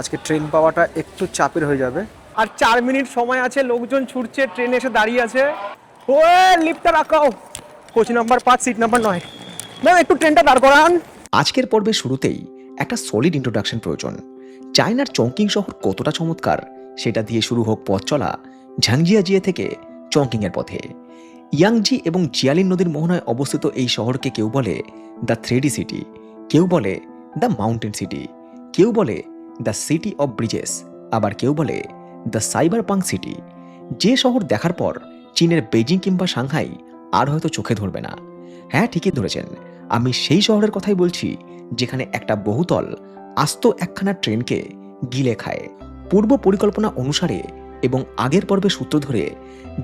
আজকে ট্রেন পাওয়াটা একটু চাপের হয়ে যাবে। আর 4 মিনিট সময় আছে, লোকজন ছুটছে, ট্রেন এসে দাঁড়িয়ে আছে। ও লিফটটা রাখাও, coach number 5 seat number 9। Ma'am একটু ট্রেনটা দাঁড় করান। আজকের পর্বের শুরুতেই একটা সলিড ইন্ট্রোডাকশন প্রয়োজন। চায়নার চংকিং শহর কতটা চমৎকার সেটা দিয়ে শুরু হোক পথ চলা ঝাংজিয়াজিয়া থেকে চংকিংয়ের পথে। ইয়াংজি এবং জিয়ালিন নদীর মোহনায় অবস্থিত এই শহরকে কেউ বলে দ্য থ্রেডি সিটি, কেউ বলে দ্য মাউন্টেন সিটি, কেউ বলে দ্য সিটি অব ব্রিজেস, আবার কেউ বলে দ্য সাইবার পাঙ্ক সিটি। যে শহর দেখার পর চীনের বেজিং কিংবা সাংহাই আর হয়তো চোখে ধরবে না। হ্যাঁ, ঠিকই ধরেছেন, আমি সেই শহরের কথাই বলছি যেখানে একটা বহুতল আস্ত একখানা ট্রেনকে গিলে খায়। পূর্ব পরিকল্পনা অনুসারে এবং আগের পর্বে সূত্র ধরে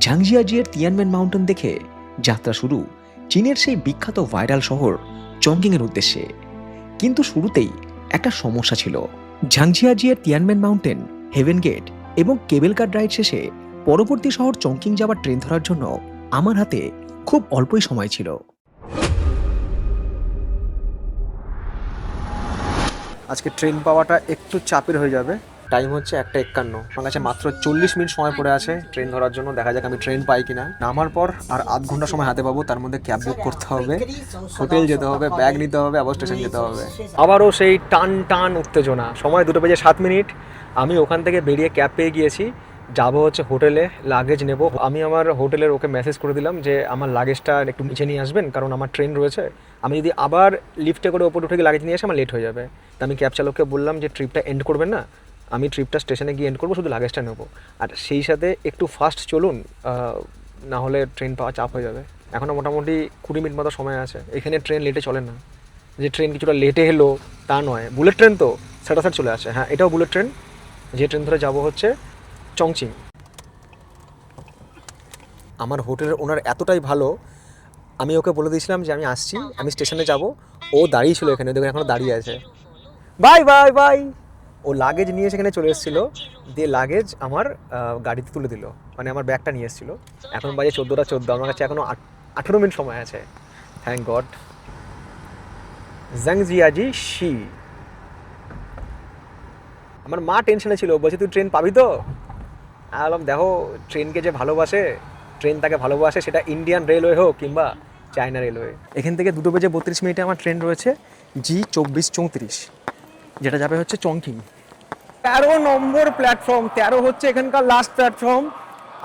ঝাংজিয়াজিয়ার তিয়ানমেন মাউন্টেন দেখে যাত্রা শুরু চীনের সেই বিখ্যাত ভাইরাল শহর চংকিংয়ের উদ্দেশ্যে। কিন্তু শুরুতেই একটা সমস্যা ছিল। ঝাংজিয়াজিয়ার তিয়ানমেন মাউন্টেন, হেভেন গেট এবং কেবল কার রাইড শেষে পরবর্তী শহর চংকিং যাওয়ার ট্রেন ধরার জন্য আমার হাতে খুব অল্পই সময় ছিল। আজকে ট্রেন পাওয়াটা একটু চাপের হয়ে যাবে। টাইম হচ্ছে 1:51, আমার কাছে মাত্র 40 মিনিট সময় পড়ে আছে ট্রেন ধরার জন্য। দেখা যাক আমি ট্রেন পাই কিনা। নামার পর আর আধ ঘন্টা সময় হাতে পাবো, তার মধ্যে ক্যাব বুক করতে হবে, হোটেল যেতে হবে, ব্যাগ নিতে হবে, আবার স্টেশন যেতে হবে। আবারও সেই টান টান উত্তেজনা। সময় 2:07। আমি ওখান থেকে বেরিয়ে ক্যাব পেয়ে গিয়েছি, যাবো হচ্ছে হোটেলে, লাগেজ নেব। আমি আমার হোটেলের ওকে মেসেজ করে দিলাম যে আমার লাগেজটা একটু নিচে নিয়ে আসবেন, কারণ আমার ট্রেন রয়েছে। আমি যদি আবার লিফটে করে ওপরে উঠে গিয়ে লাগেজ নিয়ে আসি আমার লেট হয়ে যাবে। তা আমি ক্যাব চালককে বললাম যে ট্রিপটা এন্ড করবেন না, আমি ট্রিপটা স্টেশনে গিয়ে এন্ড করবো, শুধু লাগেজটা নেবো। আর সেই সাথে একটু ফাস্ট চলুন, না হলে ট্রেন পাওয়া চাপ হয়ে যাবে। এখনও মোটামুটি 20 মিনিট মতো সময় আছে। এখানে ট্রেন লেটে চলে না, যে ট্রেন কিছুটা লেটে এলো তা নয়। বুলেট ট্রেন তো সাটাসাট চলে আসে। হ্যাঁ, এটাও বুলেট ট্রেন, যে ট্রেন ধরে যাবো হচ্ছে চংচিং। আমার হোটেলের ওনার এতটাই ভালো, আমি ওকে বলে দিয়েছিলাম যে আমি আসছি, আমি স্টেশনে যাব। ও দাঁড়িয়ে ছিল এখানে, দেখুন এখনও দাঁড়িয়ে আছে। Bye bye bye. ও লাগেজ নিয়ে সেখানে চলে এসেছিলো, দিয়ে লাগেজ আমার গাড়িতে তুলে দিল, মানে আমার ব্যাগটা নিয়ে এসেছিলো। এখন বাজে 14:14, আমার কাছে এখনও 18 মিনিট সময় আছে। Thank God. ঝাংজিয়াজি শি। আমার মা টেনশনে ছিল, বলছে তুই ট্রেন পাবি তো? আমি বললাম দেখো, ট্রেনকে যে ভালোবাসে, ট্রেন তাকে ভালোবাসে, সেটা ইন্ডিয়ান রেলওয়ে হোক কিংবা চায়না রেলওয়ে। এখান থেকে 2:32 আমার ট্রেন রয়েছে G2434, যেটা যাবে হচ্ছে চংকিং। 13 নম্বর প্ল্যাটফর্ম, 13 হচ্ছে এখানকার লাস্ট প্ল্যাটফর্ম।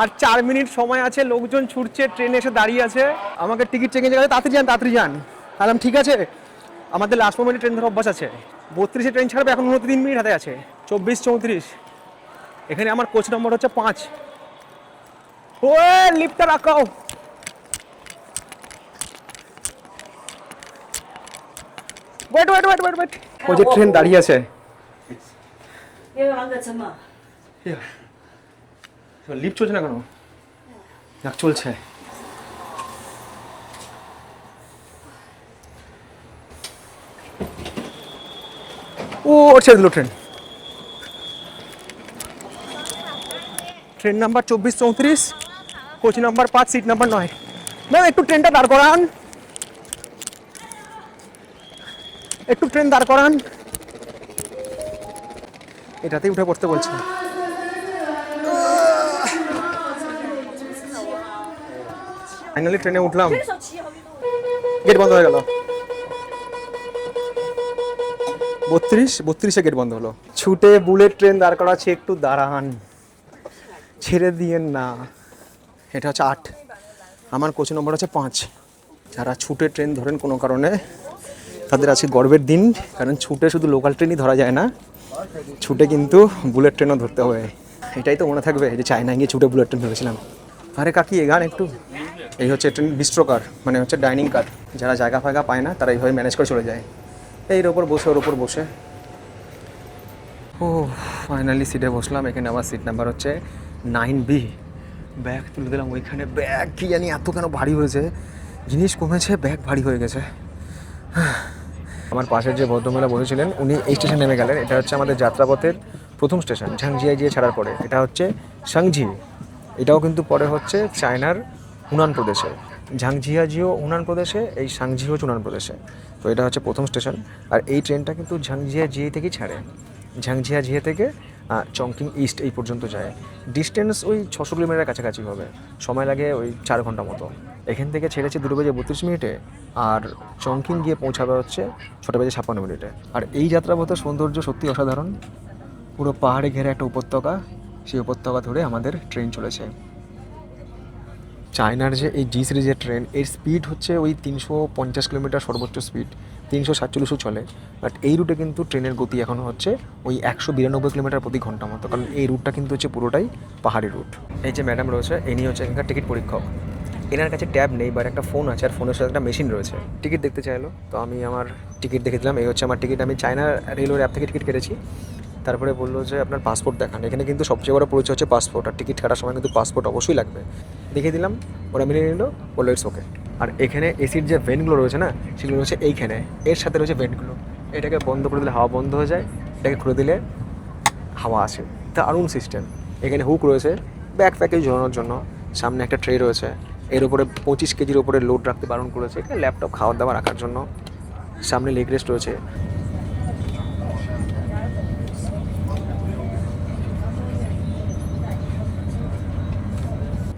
আর 4 মিনিট সময় আছে, লোকজন ছুটছে, ট্রেন এসে দাঁড়িয়ে আছে। আমাকে টিকিট চেকিং জায়গায় তাড়াতাড়ি যান তাড়াতাড়ি যান। বললাম ঠিক আছে, আমাদের লাস্ট মোমেন্টে ট্রেন ধরার অভ্যাস আছে। 32-এ ট্রেন ছাড়বে, এখন 3 মিনিট হাতে আছে। 24-34। এখানে আমার কোচ নম্বর হচ্ছে 5। ও লিফটটা রাখাও। Wait wait wait wait wait. ওই যে ট্রেন দাঁড়িয়ে আছে। লিফট চলছে না কেন? যাক, চলছে। ও ছেড়ে দিল train. Train number 24-34, coach number 5 seat number 9। Ma'am একটু ট্রেনটা দাঁড় করান, একটু ট্রেন দাঁড় করান। এটাতেই উঠে পড়তে বলছে। ফাইনালি ট্রেনে উঠলাম, গেট বন্ধ হয়ে গেল। 32-32-এ গেট বন্ধ হলো। ছুটে বুলেট ট্রেন দাঁড় করা আছে, একটু দাঁড়ান, ছেড়ে দিয়েন না। এটা হচ্ছে 8, আমার কোচ নম্বর হচ্ছে 5। যারা ছুটে ট্রেন ধরেন কোনো কারণে, তাদের আছে গর্বের দিন, কারণ ছুটে শুধু লোকাল ট্রেনই ধরা যায় না, ছুটে কিন্তু বুলেট ট্রেনও ধরতে হয়। এটাই তো মনে থাকবে যে চায়নায় গিয়ে ছুটে বুলেট ট্রেন ধরেছিলাম। আরে কাকি এগান একটু। এই হচ্ছে ট্রেন বিস্ট্রো কার, মানে হচ্ছে ডাইনিং কার। যারা জায়গা ফায়গা পায় না তারা এইভাবে ম্যানেজ করে চলে যায়, এর ওপর বসে ওর ওপর বসে। ও ফাইনালি সিটে বসলাম। এখানে আমার সিট নাম্বার হচ্ছে 9B। ব্যাগ তুলে দিলাম ওইখানে। ব্যাগ কি জানি এত কেন ভারী হয়েছে, জিনিস কমেছে, ব্যাগ ভারী হয়ে গেছে। আমার পাশের যে ভদ্রমহিলা বসেছিলেন, উনি এই স্টেশন নেমে গেলেন। এটা হচ্ছে আমাদের যাত্রাপথের প্রথম স্টেশন, ঝাংজিয়াজিয়া ছাড়ার পরে। এটা হচ্ছে সাংঝি। এটাও কিন্তু পরে হচ্ছে চায়নার হুনান প্রদেশে। ঝাংজিয়াজিও হুনান প্রদেশে, এই সাংঝিও হুনান প্রদেশে। তো এটা হচ্ছে প্রথম স্টেশন। আর এই ট্রেনটা কিন্তু ঝাংজিয়াজিয়া থেকেই ছাড়ে। ঝাংজিয়া থেকে চংকিং ইস্ট এই পর্যন্ত যায়। ডিস্টেন্স ওই 600 কিলোমিটারের কাছাকাছি হবে, সময় লাগে ওই 4 ঘন্টা মতো। এখান থেকে ছেড়েছে 2:32 আর চংকিং গিয়ে পৌঁছাবে হচ্ছে 6:56 আর এই যাত্রাপথের সৌন্দর্য সত্যি অসাধারণ। পুরো পাহাড়ে ঘেরা একটা উপত্যকা, সেই উপত্যকা ধরে আমাদের ট্রেন চলেছে। চায়নার যে এই জি সিরিজের ট্রেন, এর স্পিড হচ্ছে ওই 350 কিলোমিটার সর্বোচ্চ স্পিড, 347 চলে। বাট এই রুটে কিন্তু ট্রেনের গতি এখনও হচ্ছে ওই 192 কিলোমিটার প্রতি ঘন্টা মতো, কারণ এই রুটটা কিন্তু হচ্ছে পুরোটাই পাহাড়ি রুট। এই যে ম্যাডাম রয়েছে, ইনি হচ্ছে এখানকার টিকিট পরীক্ষক। এনার কাছে ট্যাব নেই, বাট একটা ফোন আছে, আর ফোনের সাথে একটা মেশিন রয়েছে। টিকিট দেখতে চাইলো, তো আমি আমার টিকিট দেখে দিলাম। এই হচ্ছে আমার টিকিট, আমি চায়না রেলওয়ের অ্যাপ থেকে টিকিট কেটেছি। তারপরে বললো যে আপনার পাসপোর্ট দেখান। এখানে কিন্তু সবচেয়ে বড় পরিচয় হচ্ছে পাসপোর্ট, আর টিকিট কাটার সময় কিন্তু পাসপোর্ট অবশ্যই লাগবে। দেখিয়ে দিলাম, ওরা মেনে নিল, বললো ইটস ওকে। আর এখানে এসির যে ভেন্টগুলো রয়েছে না, সেগুলো রয়েছে এইখানে, এর সাথে রয়েছে ভেন্টগুলো। এটাকে বন্ধ করে দিলে হাওয়া বন্ধ হয়ে যায়, এটাকে খুলে দিলে হাওয়া আসে। দারুণ সিস্টেম। এখানে হুক রয়েছে ব্যাগ প্যাকেজ ঝোলানোর জন্য, সামনে একটা ট্রে রয়েছে, এর উপরে 25 কেজির উপরে লোড রাখতে বারণ করেছে। এখানে ল্যাপটপ খাওয়ার দাওয়া রাখার জন্য, সামনে লেগ রেস্ট রয়েছে।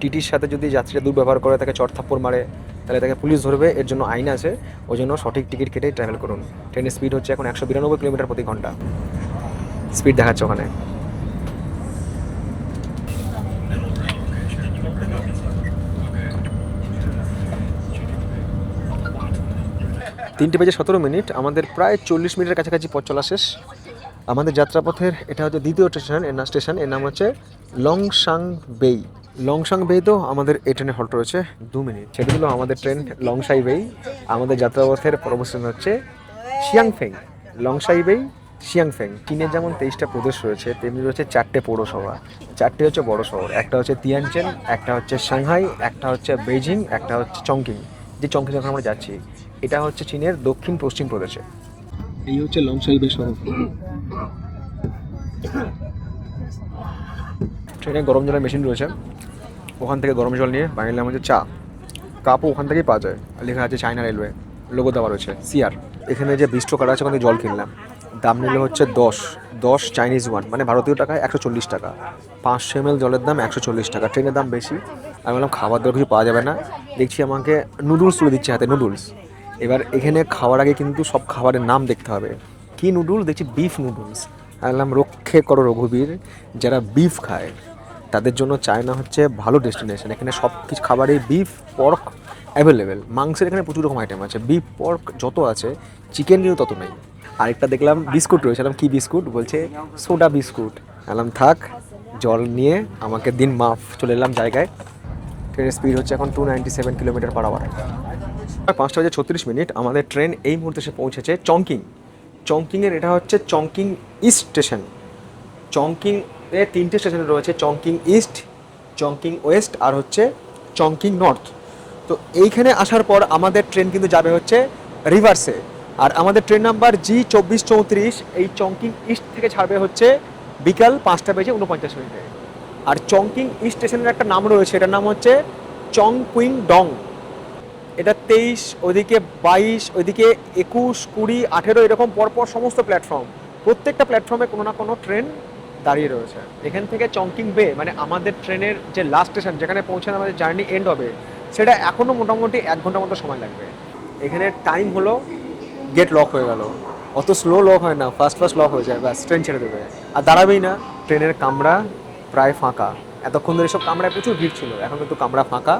টিটির সাথে যদি যাত্রীরা দুর্ব্যবহার করে, তাকে চড়থাপ্পড় মারে, তাহলে তাকে পুলিশ ধরবে, এর জন্য আইন আছে। ওই জন্য সঠিক টিকিট কেটেই ট্রাভেল করুন। ট্রেনের স্পিড হচ্ছে এখন 192 কিলোমিটার প্রতি ঘন্টা স্পিড দেখাচ্ছে ওখানে। 3:17 আমাদের প্রায় 40 মিনিটের কাছাকাছি পথ চলা শেষ। আমাদের যাত্রাপথের এটা হচ্ছে দ্বিতীয় স্টেশন, এর নাম হচ্ছে লংশাং বেই। লংশাং বেইতেও আমাদের এই ট্রেনে হল্ট রয়েছে 2 মিনিট। সেটা হলো আমাদের ট্রেন লংশাই বেই। আমাদের যাত্রাপথের পরবর্তী স্টেশন হচ্ছে শিয়াংফেং। লংশাই বেই, শিয়াংফেং। চীনের যেমন 23টা প্রদেশ রয়েছে, তেমনি রয়েছে 4টে পৌরসভা। 4টে হচ্ছে বড় শহর, একটা হচ্ছে তিয়ানচেন, একটা হচ্ছে সাংহাই, একটা হচ্ছে বেইজিং, একটা হচ্ছে চংকিং। যে চংকিং যখন আমরা যাচ্ছি, এটা হচ্ছে চীনের দক্ষিণ পশ্চিম প্রদেশে। এই হচ্ছে লংশাই বে শহর। ট্রেনে গরম জলের মেশিন রয়েছে, ওখান থেকে গরম জল নিয়ে বানিয়ে নিলাম হচ্ছে চা। কাপও ওখান থেকেই পাওয়া যায়, লেখা আছে চায়না রেলওয়ে, লোগো দেওয়া রয়েছে সিআর। এখানে যে বিস্ট্রো কার্ড আছে, ওখানে জল কিনলাম, দাম নিল হচ্ছে 10 চাইনিজ ওয়ান, মানে ভারতীয় টাকায় 140 টাকা। 500 ml জলের দাম 140 টাকা। ট্রেনের দাম বেশি। আমি বললাম খাবার দাবার কিছু পাওয়া যাবে না, দেখছি আমাকে নুডলস তুলে দিচ্ছে হাতে, নুডলস। এবার এখানে খাওয়ার আগে কিন্তু সব খাবারের নাম দেখতে হবে। কী নুডলস দেখছি, বিফ নুডলস। আমি বললাম রক্ষে করো রঘুবীর, যারা বিফ খায় তাদের জন্য চায়না হচ্ছে ভালো ডেস্টিনেশন। এখানে সব কিছু খাবারই বিফ, পর্ক অ্যাভেলেবেল। মাংসের এখানে প্রচুর রকম আইটেম আছে, বিফ পর্ক যত আছে, চিকেন কিন্তু তত নেই। আরেকটা দেখলাম বিস্কুট রয়েছে, কি বিস্কুট বলছে, সোডা বিস্কুট। বললাম থাক, জল নিয়ে আমাকে দিন মাফ। চলে এলাম জায়গায়। ট্রেনের স্পিড হচ্ছে এখন 297 কিলোমিটার পার আওয়ার। 5:36 আমাদের ট্রেন এই মুহূর্তে এসে পৌঁছেছে চংকিং। চংকিংয়ের এটা হচ্ছে চংকিং ইস্ট স্টেশন। চংকিং এর 3টে স্টেশন রয়েছে, চংকিং ইস্ট, চংকিং ওয়েস্ট আর হচ্ছে চংকিং নর্থ। তো এইখানে আসার পর আমাদের ট্রেন কিন্তু যাবে হচ্ছে রিভার্সে। আর আমাদের ট্রেন নাম্বার G2434 এই চংকিং ইস্ট থেকে ছাড়বে হচ্ছে বিকাল 5:49। আর চংকিং ইস্ট স্টেশনের একটা নাম রয়েছে, এটার নাম হচ্ছে চংকুইং ডং। এটা 23, ওইদিকে 22, ওইদিকে 21, 20, 18 এরকম পরপর সমস্ত প্ল্যাটফর্ম। প্রত্যেকটা প্ল্যাটফর্মে কোনো না কোনো ট্রেন দাঁড়িয়ে রয়েছে। এখান থেকে চংকিং বে, মানে আমাদের ট্রেনের যে লাস্ট স্টেশন, যেখানে পৌঁছানো আমাদের জার্নি এন্ড হবে, সেটা এখনও মোটামুটি 1 ঘন্টার মতো সময় লাগবে। এখানে টাইম হলো, গেট লক হয়ে গেল। অত স্লো লক হয় না, ফাস্ট লক হয়ে যায়, ব্যাস ট্রেন ছেড়ে দেবে। আর দাঁড়াবেই না। ট্রেনের কামরা প্রায় ফাঁকা। এতক্ষণ ধরে সব কামরায় প্রচুর ভিড় ছিল, এখন কিন্তু কামরা ফাঁকা।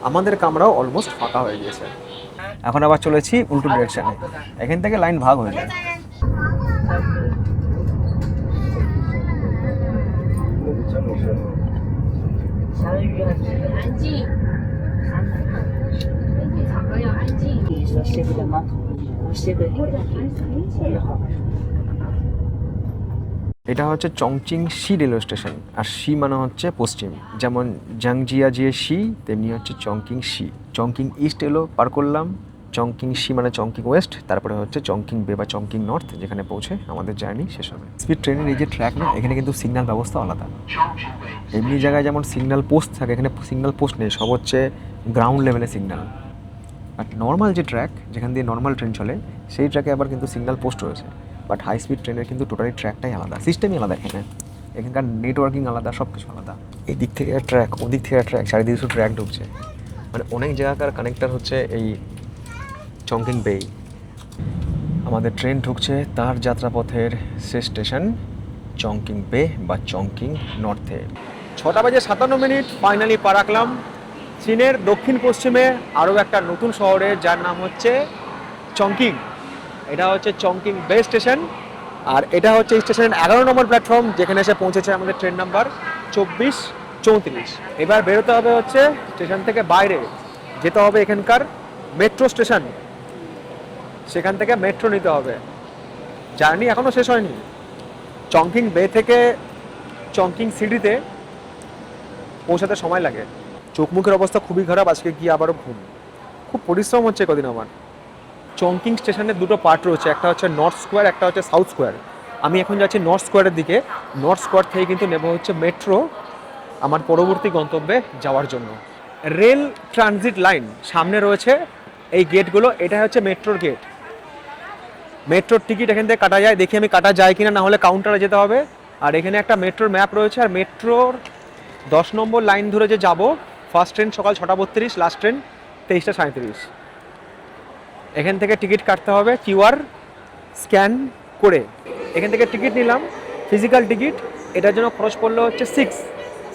আমাদের কামরাও অলমোস্ট ফাঁকা হয়ে গিয়েছে। এখন আবার চলেছি উল্টো ডিরেকশনে, এখান থেকে লাইন ভাগ হয়ে যায়। এটা হচ্ছে চংচিং শি রেলওয়ে স্টেশন। আর শি মানে হচ্ছে পশ্চিম, যেমন জাংজিয়া যে শি, তেমনি হচ্ছে চংকিং শি। চংকিং ইস্ট এলো, পার করলাম। চংকিং শি মানে চংকিং ওয়েস্ট, তারপরে হচ্ছে চংকিং বে বা চংকিং নর্থ, যেখানে পৌঁছে আমাদের জার্নি শেষ হবে। স্পিড ট্রেনের এই যে ট্র্যাক না, এখানে কিন্তু সিগন্যাল ব্যবস্থা আলাদা। এমনি জায়গায় যেমন সিগন্যাল পোস্ট থাকে, এখানে সিগন্যাল পোস্ট নেই, সব হচ্ছে গ্রাউন্ড লেভেলে সিগন্যাল। আর নর্মাল যে ট্র্যাক, যেখান দিয়ে নর্মাল ট্রেন চলে, সেই ট্র্যাকে আবার কিন্তু সিগন্যাল পোস্ট রয়েছে। বাট হাই স্পিড ট্রেনের কিন্তু টোটালি ট্র্যাকটাই আলাদা, সিস্টেমই আলাদা এখানে। এখানকার নেটওয়ার্কিং আলাদা, সব কিছু আলাদা। এই দিক থেকে ট্র্যাক, ওদিক থেকে ট্র্যাক, চারিদিকে শুধু ট্র্যাক ঢুকছে, মানে অনেক জায়গাকার কানেক্টার হচ্ছে এই চংকিং বে। আমাদের ট্রেন ঢুকছে তার যাত্রাপথের শেষ স্টেশন চংকিং বে বা চংকিং নর্থে। 6:57 ফাইনালি পা রাখলাম চীনের দক্ষিণ পশ্চিমে আরও একটা নতুন শহরে, যার নাম হচ্ছে চংকিং। এটা হচ্ছে চংকিং বে স্টেশন, আর এটা হচ্ছে স্টেশনের 11 নম্বর প্ল্যাটফর্ম, যেখানে এসে পৌঁছেছে আমাদের ট্রেন নাম্বার 2434। এবার বেরোতে হবে হচ্ছে স্টেশন থেকে বাইরে, যেতে হবে এখানকার মেট্রো স্টেশন, সেখান থেকে মেট্রো নিতে হবে। জার্নি এখনও শেষ হয়নি। চংকিং বে থেকে চংকিং সিটিতে পৌঁছাতে সময় লাগে। চোখ মুখের অবস্থা খুবই খারাপ, আজকে গিয়ে আবারও ঘুম। খুব পরিশ্রম হচ্ছে কদিন আমার। চংকিং স্টেশনের দুটো পার্ট রয়েছে, একটা হচ্ছে নর্থ স্কোয়ার, একটা হচ্ছে সাউথ স্কোয়ার। আমি এখন যাচ্ছি নর্থ স্কোয়ারের দিকে। নর্থ স্কোয়ার থেকে কিন্তু নেব হচ্ছে মেট্রো আমার পরবর্তী গন্তব্যে যাওয়ার জন্য। রেল ট্রানজিট লাইন সামনে রয়েছে এই গেটগুলো, এটা হচ্ছে মেট্রোর গেট। মেট্রোর টিকিট এখান থেকে কাটা যায়, দেখি আমি কাটা যায় কিনা, না হলে কাউন্টারে যেতে হবে। আর এখানে একটা মেট্রোর ম্যাপ রয়েছে, আর মেট্রোর 10 নম্বর লাইন ধরে যে যাব, ফার্স্ট ট্রেন সকাল 6:32, লাস্ট ট্রেন 23:37। এখান থেকে টিকিট কাটতে হবে কিউআর স্ক্যান করে। এখান থেকে টিকিট নিলাম, ফিজিক্যাল টিকিট। এটার জন্য খরচ পড়লো হচ্ছে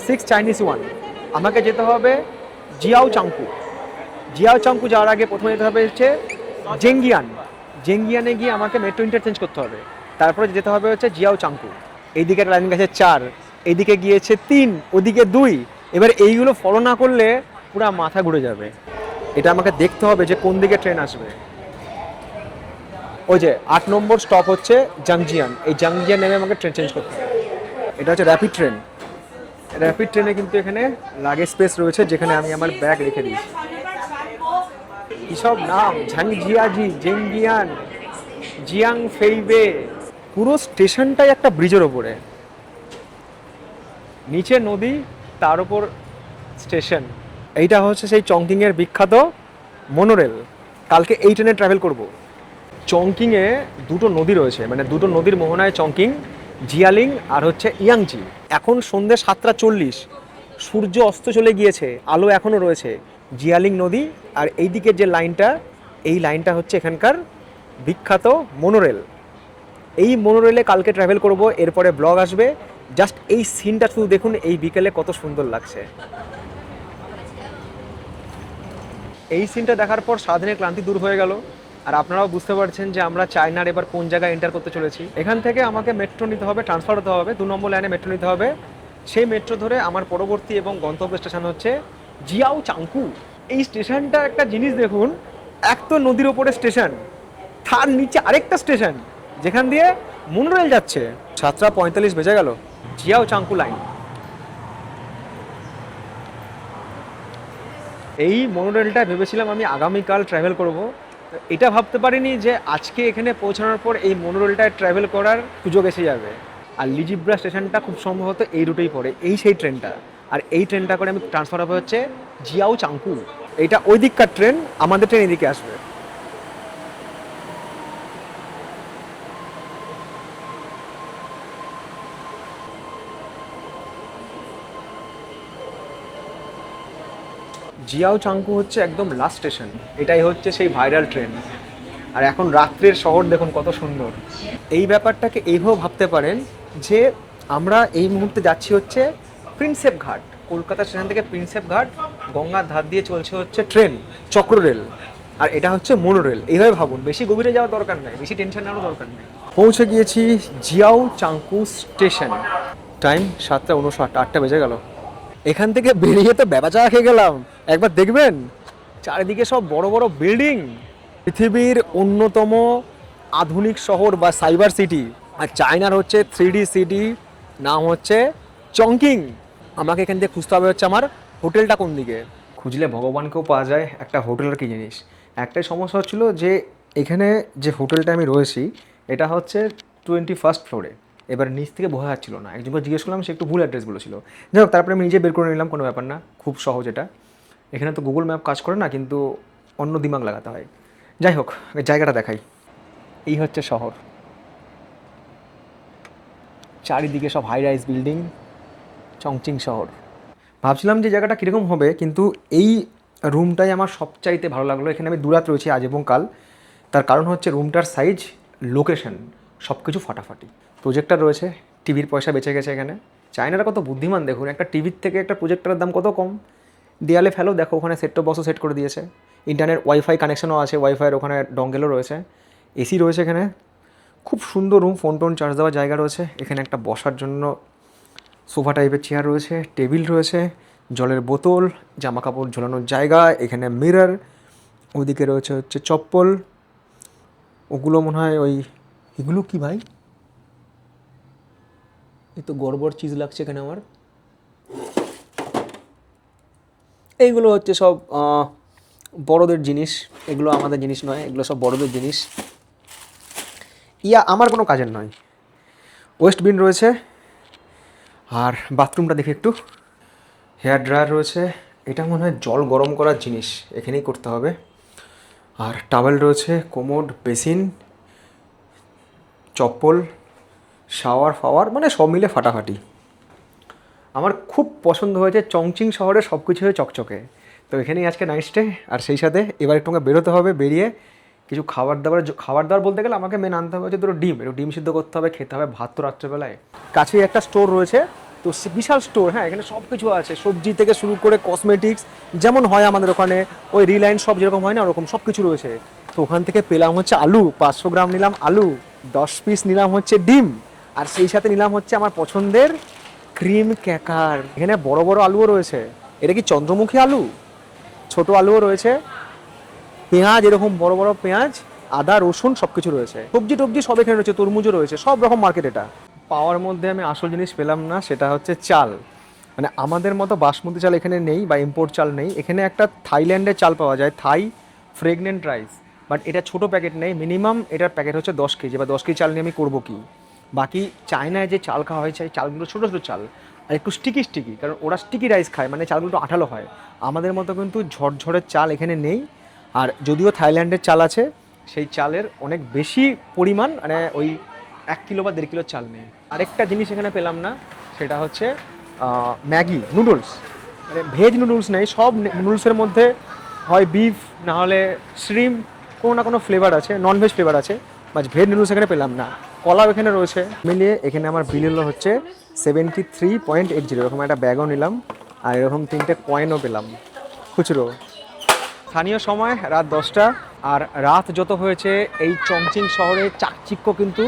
6 চাইনিজ ওয়ান। আমাকে যেতে হবে জিয়াও চাংকু। জিয়াও চাংকু যাওয়ার আগে প্রথমে যেতে হবে হচ্ছে জেঙ্গিয়ান। জেঙ্গিয়ানে গিয়ে আমাকে মেট্রো ইন্টারচেঞ্জ করতে হবে, তারপরে যেতে হবে হচ্ছে জিয়াও চাংকু। এইদিকে একটা লাইন গেছে 4, এইদিকে গিয়েছে 3, ওদিকে 2। এবার এইগুলো ফলো না করলে পুরো মাথা ঘুরে যাবে। এটা আমাকে দেখতে হবে যে কোন দিকে ট্রেন আসবে। ওই যে 8 নম্বর স্টপ হচ্ছে জাংজিয়ান, এই জাংজিয়ান নেমে আমাকে ট্রেন চেঞ্জ করতে হবে। এটা হচ্ছে র্যাপিড ট্রেন। র্যাপিড ট্রেনে কিন্তু এখানে লাগেজ স্পেস রয়েছে, যেখানে আমি আমার ব্যাগ রেখে দিই। এসব নাম ঝাংজিয়াজি, জেঙ্গিয়ান, জিয়াং ফেইবে। পুরো স্টেশনটাই একটা ব্রিজের ওপরে, নিচে নদী, তার উপর স্টেশন। এইটা হচ্ছে সেই চংকিংয়ের বিখ্যাত মনোরেল। কালকে এই ট্রেনে ট্রাভেল করব। চংকিংয়ে দুটো নদী রয়েছে, মানে দুটো নদীর মোহনায় চংকিং, জিয়ালিং আর হচ্ছে ইয়াংজি। এখন সন্ধ্যে 7:40, সূর্য অস্ত চলে গিয়েছে, আলো এখনও রয়েছে। জিয়ালিং নদী আর এই দিকের যে লাইনটা, এই লাইনটা হচ্ছে এখানকার বিখ্যাত মনোরেল। এই মনোরেলে কালকে ট্রাভেল করব, এরপরে ব্লগ আসবে। জাস্ট এই সিনটা শুধু দেখুন, এই বিকেলে কত সুন্দর লাগছে। এই সিনটা দেখার পর সারাদিনের ক্লান্তি দূর হয়ে গেল। আর আপনারাও বুঝতে পারছেন যে আমরা চায়নার এবার কোন জায়গায় এন্টার করতে চলেছি। এখান থেকে আমাকে মেট্রো নিতে হবে, ট্রান্সফার হতে হবে, 2 নম্বর লাইনে মেট্রো নিতে হবে। সেই মেট্রো ধরে আমার পরবর্তী এবং গন্তব্য স্টেশন হচ্ছে জিয়াও চাংকু। এই স্টেশনটা একটা জিনিস দেখুন, এক তো নদীর ওপরে স্টেশন, তার নিচে আরেকটা স্টেশন যেখান দিয়ে মনোরেল যাচ্ছে। 7:45 বেজে গেল। Jiaochangkou line. এই মনোরেলটা ভেবেছিলাম আমি আগামীকাল ট্রাভেল করব। এটা ভাবতে পারিনি যে আজকে এখানে পৌঁছানোর পর এই মনোরেলটায় ট্রাভেল করার সুযোগ এসে যাবে। আর লিজিব্রা স্টেশনটা খুব সম্ভবত এই রুটেই পড়ে, এই সেই ট্রেনটা। আর এই ট্রেনটা করে আমি ট্রান্সফার হবে হচ্ছে জিয়াও চাংকু। এইটা ওই দিককার ট্রেন, আমাদের ট্রেন এদিকে আসবে। জিয়াও চাংকু হচ্ছে একদম লাস্ট স্টেশন। এটাই হচ্ছে সেই ভাইরাল ট্রেন। আর এখন রাত্রের শহর দেখুন কত সুন্দর। এই ব্যাপারটাকে এইভাবে ভাবতে পারেন যে আমরা এই মুহূর্তে যাচ্ছি হচ্ছে প্রিন্সেপ ঘাট। কলকাতা স্টেশন থেকে প্রিন্সেপ ঘাট, গঙ্গার ধার দিয়ে চলছে হচ্ছে ট্রেন, চক্র রেল। আর এটা হচ্ছে মনোরেল। এইভাবে ভাবুন, বেশি গভীরে যাওয়ার দরকার নেই, বেশি টেনশন নেওয়ার দরকার নেই। পৌঁছে গিয়েছি জিয়াও চাংকু স্টেশন। টাইম 7:59, 8টা বেজে গেল। এখান থেকে বেরিয়ে তো বেবাচা খেয়ে গেলাম। একবার দেখবেন চারিদিকে সব বড় বড় বিল্ডিং। পৃথিবীর অন্যতম আধুনিক শহর বা সাইবার সিটি। আর চায়নার হচ্ছে 3D সিটি, নাম হচ্ছে চংকিং। আমাকে এখান থেকে খুঁজতে হবে হচ্ছে আমার হোটেলটা কোন দিকে। খুঁজলে ভগবানকেও পাওয়া যায়, একটা হোটেলের কী জিনিস। একটাই সমস্যা হচ্ছিল যে এখানে যে হোটেলটা আমি রয়েছি, এটা হচ্ছে 21st ফ্লোরে। এবার নিচ থেকে বোঝা যাচ্ছিল না, একজনকে জিজ্ঞেস করলাম, সে একটু ভুল অ্যাড্রেস বলেছিল। যাই হোক, তারপরে আমি নিজে বের করে নিলাম, কোনো ব্যাপার না, খুব সহজ এটা। এখানে তো গুগল ম্যাপ কাজ করে না, কিন্তু অন্য দিমাগ লাগাতে হয়। যাই হোক, জায়গাটা দেখাই। এই হচ্ছে শহর। চারিদিকে সব হাই রাইজ বিল্ডিং, চংচিং শহর। ভাবছিলাম যে জায়গাটা কীরকম হবে, কিন্তু এই রুমটাই আমার সবচাইতে ভালো লাগলো। এখানে আমি দুরাত রয়েছি আজ এবং কাল। তার কারণ হচ্ছে রুমটার সাইজ, লোকেশন, সব কিছু ফাটাফাটি। প্রজেক্টর রয়েছে, টিভির পয়সা বেঁচে গেছে এখানে। চায়নারা কত বুদ্ধিমান দেখুন, একটা টিভির থেকে একটা প্রজেক্টরের দাম কত কম। দেয়ালে ফেলো, দেখো ওখানে সেট টপ বক্সও সেট করে দিয়েছে। ইন্টারনেট ওয়াইফাই কানেকশনও আছে, ওয়াইফাইয়ের ওখানে ডঙ্গেলও রয়েছে, এসি রয়েছে এখানে। খুব সুন্দর রুম, ফোন টোন চার্জ দেওয়ার জায়গা রয়েছে। এখানে একটা বসার জন্য সোফা টাইপের চেয়ার রয়েছে, টেবিল রয়েছে, জলের বোতল, জামা কাপড় ঝোলানোর জায়গা, এখানে মিরর, ওইদিকে রয়েছে হচ্ছে চপ্পল। ওগুলো মনে হয় এগুলো কি ভাই? এই তো গড়বড় চিজ লাগছে এখানে আমার। এইগুলো হচ্ছে সব বড়দের জিনিস, এগুলো আমাদের জিনিস নয়, এগুলো সব বড়দের জিনিস। আমার কোনো কাজের নয়। ওয়েস্ট বিন রয়েছে। আর বাথরুমটা দেখে একটু, হেয়ার ড্রায়ার রয়েছে। এটা মনে হয় জল গরম করার জিনিস, এখানেই করতে হবে। আর টাওয়েল রয়েছে, কোমোড, বেসিন, চপ্পল, শাওয়ার ফাওয়ার, মানে সব মিলে ফাটাফাটি। আমার খুব পছন্দ হয়েছে, চংচিং শহরে সব কিছু হয়ে চকচকে। তো এখানেই আজকে নাইট স্টে। আর সেই সাথে এবার একটু বেরোতে হবে, বেরিয়ে কিছু খাবার দাবার বলতে গেলে আমাকে মেন আনতে হবে হচ্ছে দুটো ডিম, একটু ডিম সিদ্ধ করতে হবে, খেতে হবে ভাত তো রাত্রেবেলায়। কাছেই একটা স্টোর রয়েছে, তো বিশাল স্টোর, হ্যাঁ এখানে সব কিছু আছে, সবজি থেকে শুরু করে কসমেটিক্স, যেমন হয় আমাদের ওখানে ওই রিলায়েন্স সব যেরকম হয় না ওরকম সব কিছু রয়েছে। তো ওখান থেকে পেলাম হচ্ছে আলু, 500 গ্রাম নিলাম আলু, 10 পিস নিলাম হচ্ছে ডিম, আর সেই সাথে নিলাম হচ্ছে আমার পছন্দের ক্রিম ক্র্যাকার। এখানে বড় বড় আলুও রয়েছে, এটা কি চন্দ্রমুখী আলু? ছোট আলুও রয়েছে, পেঁয়াজ, এরকম বড় বড় পেঁয়াজ, আদা রসুন সব কিছু রয়েছে, সবজি টবজি সব এখানে রয়েছে, তরমুজও রয়েছে, সব রকম মার্কেট এটা। পাওয়ার মধ্যে আমি আসল জিনিস পেলাম না, সেটা হচ্ছে চাল। মানে আমাদের মতো বাসমতি চাল এখানে নেই, বা ইম্পোর্ট চাল নেই। এখানে একটা থাইল্যান্ডের চাল পাওয়া যায়, থাই ফ্রেগনেন্ট রাইস, বাট এটা ছোটো প্যাকেট নেই, মিনিমাম এটার প্যাকেট হচ্ছে 10 কেজি, বা 10 কেজি চাল নিয়ে আমি করবো কি। বাকি চায়নায় যে চাল খাওয়া হয়েছে, এই চালগুলো ছোটো ছোটো চাল, আর একটু স্টিকি, কারণ ওরা স্টিকি রাইস খায়, মানে চালগুলো একটু আঠালো হয়। আমাদের মতো কিন্তু ঝরঝরের চাল এখানে নেই। আর যদিও থাইল্যান্ডের চাল আছে, সেই চালের অনেক বেশি পরিমাণ, মানে ওই 1 কিলো বা 1.5 কিলো চাল নেই। আরেকটা জিনিস এখানে পেলাম না, সেটা হচ্ছে ম্যাগি নুডলস, মানে ভেজ নুডলস নেই, সব নুডলসের মধ্যে হয় বিফ, না হলে শ্রিম, কোনো না কোনো ফ্লেভার আছে, ননভেজ ফ্লেভার আছে, বাট ভেজ নুডলস এখানে পেলাম না। কলাও এখানে রয়েছে। মিলিয়ে এখানে আমার বিল হলো হচ্ছে 73.80। এরকম একটা ব্যাগও নিলাম, আর এরকম 3টে কয়েনও পেলাম খুচরো। স্থানীয় সময় রাত 10টা। আর রাত যত হয়েছে এই চংচিং শহরে চাকচিক্য কিন্তু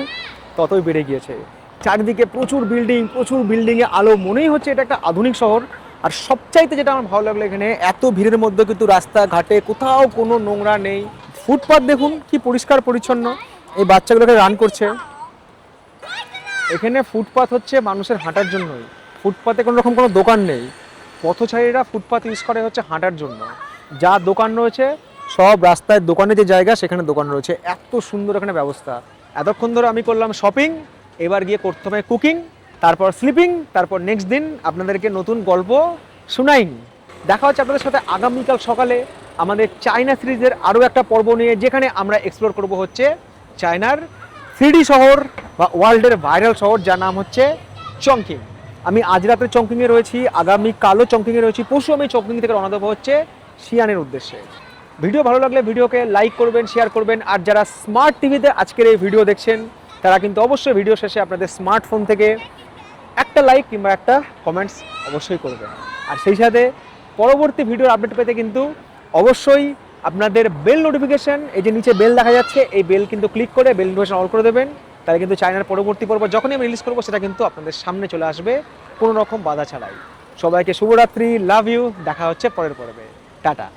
ততই বেড়ে গিয়েছে। চারিদিকে প্রচুর বিল্ডিংয়ে আলো, মনেই হচ্ছে এটা একটা আধুনিক শহর। আর সবচাইতে যেটা আমার ভালো লাগলো, এখানে এত ভিড়ের মধ্যে কিন্তু রাস্তাঘাটে কোথাও কোনো নোংরা নেই। ফুটপাথ দেখুন কি পরিষ্কার পরিচ্ছন্ন, এই বাচ্চাগুলোকে রান করছে। এখানে ফুটপাথ হচ্ছে মানুষের হাঁটার জন্যই, ফুটপাথে কোনো রকম কোনো দোকান নেই। পথচারীরা ফুটপাথ ইউজ করে হচ্ছে হাঁটার জন্য। যা দোকান রয়েছে সব রাস্তায়, দোকানে যে জায়গা সেখানে দোকান রয়েছে। এত সুন্দর এখানে ব্যবস্থা। এতক্ষণ ধরে আমি করলাম শপিং, এবার গিয়ে করতে হবে কুকিং, তারপর স্লিপিং, তারপর নেক্সট দিন আপনাদেরকে নতুন গল্প শোনাই। দেখা হচ্ছে আপনাদের সাথে আগামীকাল সকালে আমাদের চায়না সিরিজের আরও একটা পর্ব নিয়ে, যেখানে আমরা এক্সপ্লোর করব হচ্ছে চায়নার 3D শহর বা ওয়ার্ল্ডের ভাইরাল শহর, যার নাম হচ্ছে চংকিং। আমি আজ রাতে চংকিংয়ে রয়েছি, আগামীকালও চংকিংয়ে রয়েছি, পরশু আমি চংকিং থেকে রওনা দেবো হচ্ছে শিয়ানের উদ্দেশ্যে। ভিডিও ভালো লাগলে ভিডিওকে লাইক করবেন, শেয়ার করবেন। আর যারা স্মার্ট টিভিতে আজকের এই ভিডিও দেখছেন, তারা কিন্তু অবশ্যই ভিডিও শেষে আপনাদের স্মার্টফোন থেকে একটা লাইক কিংবা একটা কমেন্টস অবশ্যই করবেন। আর সেই সাথে পরবর্তী ভিডিওর আপডেট পেতে কিন্তু অবশ্যই আপনাদের বেল নোটিফিকেশন, এই যে নিচে বেল দেখা যাচ্ছে, এই বেল কিন্তু ক্লিক করে বেল নোটিফিকেশন অল করে দেবেন। তাহলে কিন্তু চায়নার পরবর্তী পর্ব যখনই আমি রিলিজ করবো, সেটা কিন্তু আপনাদের সামনে চলে আসবে কোনো রকম বাধা ছাড়াই। সবাইকে শুভরাত্রি, লাভ ইউ, দেখা হচ্ছে পরের পর্বে, টাটা।